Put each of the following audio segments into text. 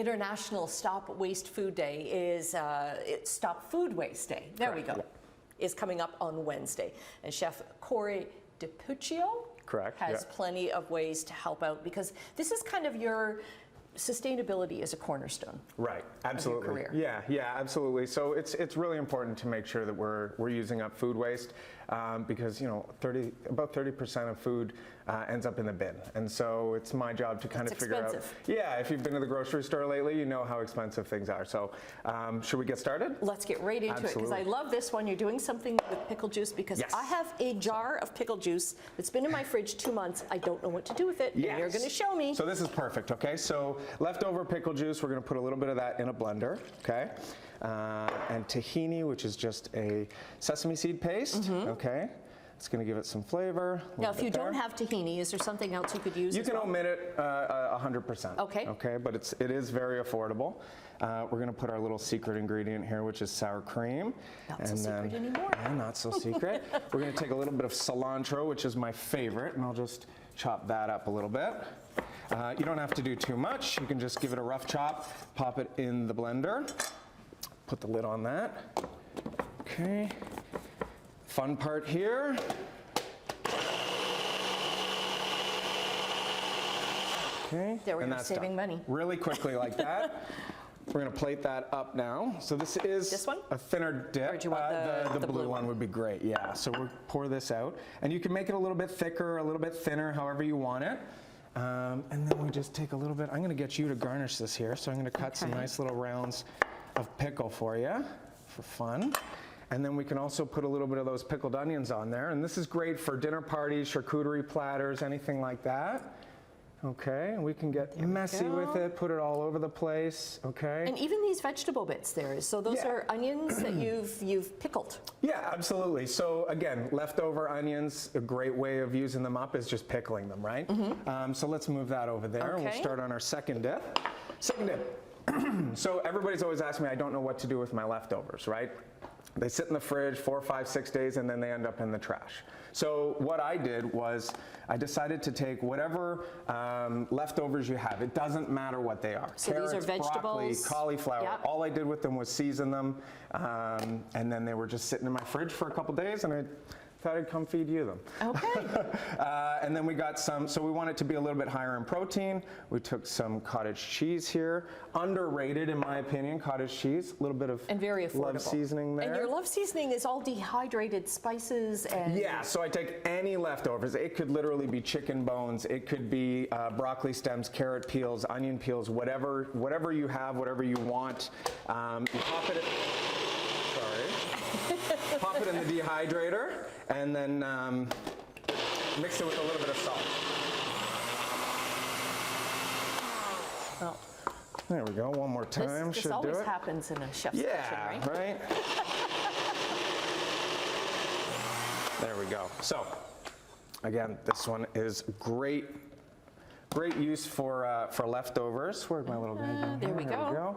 International Stop Waste Food Day is Stop Food Waste Day. There we go. Yeah. Is coming up on Wednesday. And Chef Kory Dipucchio has plenty of ways to help out, because this is kind of your sustainability is a cornerstone. Right, absolutely. Of your career. Yeah, absolutely. So it's really important to make sure that we're using up food waste, because about 30% of food ends up in the bin, and so it's my job to kind of figure out. Yeah, if you've been to the grocery store lately, you know how expensive things are. So should we get started? Let's get right into it, because I love this one. You're doing something with pickle juice, because I have a jar of pickle juice that's been in my fridge 2 months. I don't know what to do with it. Yes. And you're going to show me. So this is perfect. Okay, so leftover pickle juice, we're going to put a little bit of that in a blender. Okay. And tahini, which is just a sesame seed paste. Okay. It's going to give it some flavor. Now, if you don't have tahini, is there something else you could use? You can omit it 100%. Okay. Okay, but it is very affordable. We're going to put our little secret ingredient here, which is sour cream. Not so secret anymore. Yeah, not so secret. We're going to take a little bit of cilantro, which is my favorite, and I'll just chop that up a little bit. You don't have to do too much. You can just give it a rough chop, pop it in the blender, put the lid on that. Okay. Fun part here. Okay. There we go, saving money. Really quickly like that. We're going to plate that up now. So this is a thinner dip. Or do you want the blue one would be great, yeah. So we'll pour this out. And you can make it a little bit thicker, a little bit thinner, however you want it. And then we just take a little bit. I'm going to get you to garnish this here. So I'm going to cut some nice little rounds of pickle for you, for fun. And then we can also put a little bit of those pickled onions on there. And this is great for dinner parties, charcuterie platters, anything like that. Okay, and we can get messy with it, put it all over the place, okay? And even these vegetable bits there, so those are onions that you've pickled. Yeah, absolutely. So again, leftover onions, a great way of using them up is just pickling them, right? So let's move that over there. Okay. We'll start on our second dip. Second dip. So everybody's always asking me, I don't know what to do with my leftovers, right? They sit in the fridge 4, 5, 6 days, and then they end up in the trash. So what I did was I decided to take whatever leftovers you have. It doesn't matter what they are. So carrots, these are vegetables, broccoli, cauliflower. All I did with them was season them, and then they were just sitting in my fridge for a couple days, and I thought I'd come feed you them. Okay. And then we got some, so we want it to be a little bit higher in protein. We took some cottage cheese here. Underrated, in my opinion, cottage cheese. A little bit of and very affordable. love seasoning there. And your love seasoning is all dehydrated spices and... Yeah, so I take any leftovers. It could literally be chicken bones. It could be broccoli stems, carrot peels, onion peels, whatever you have, whatever you want. You pop it in, pop it in the dehydrator, and then mix it with a little bit of salt. Well, there we go. One more time. This always happens in a chef's kitchen, right? Yeah, right? There we go. So, again, this one is great use for leftovers. Where's my little guy? There we go.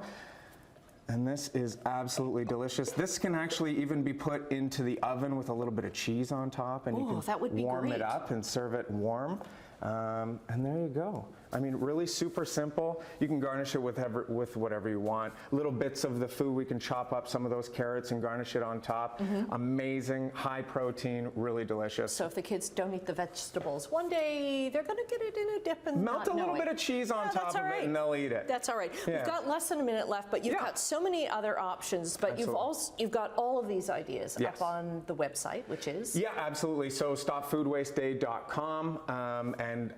And this is absolutely delicious. This can actually even be put into the oven with a little bit of cheese on top, and you can warm it up and serve it warm. And there you go. I mean, really super simple. You can garnish it with whatever you want. Little bits of the food, we can chop up some of those carrots and garnish it on top. Amazing, high protein, really delicious. So if the kids don't eat the vegetables one day, they're going to get it in a dip and melt a little bit of cheese on top of it, and they'll eat it. That's all right. Yeah. We've got less than a minute left, but you've got so many other options. But you've got all of these ideas up on the website, which is? Yeah, absolutely. So stopfoodwasteday.com, and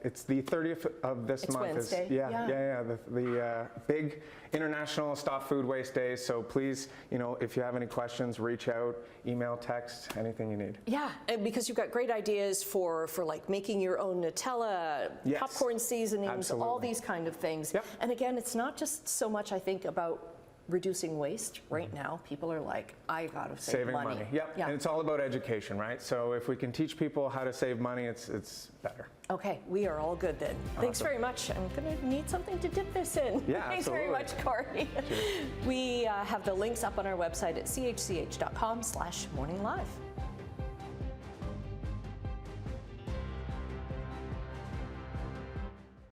it's the 30th of this month. Wednesday. The big International Stop Food Waste Day. So please, if you have any questions, reach out, email, text, anything you need. Yeah, and because you've got great ideas for like making your own Nutella, popcorn seasonings, all these kind of things. And again, it's not just so much, I think, about reducing waste. Right now, people are like, I gotta save money. Yep. And it's all about education, right? So if we can teach people how to save money, it's better. Okay, we are all good then. Awesome. Thanks very much. I'm gonna need something to dip this in. Yeah, Thanks very much, Kory. We have the links up on our website at chch.com/morninglive.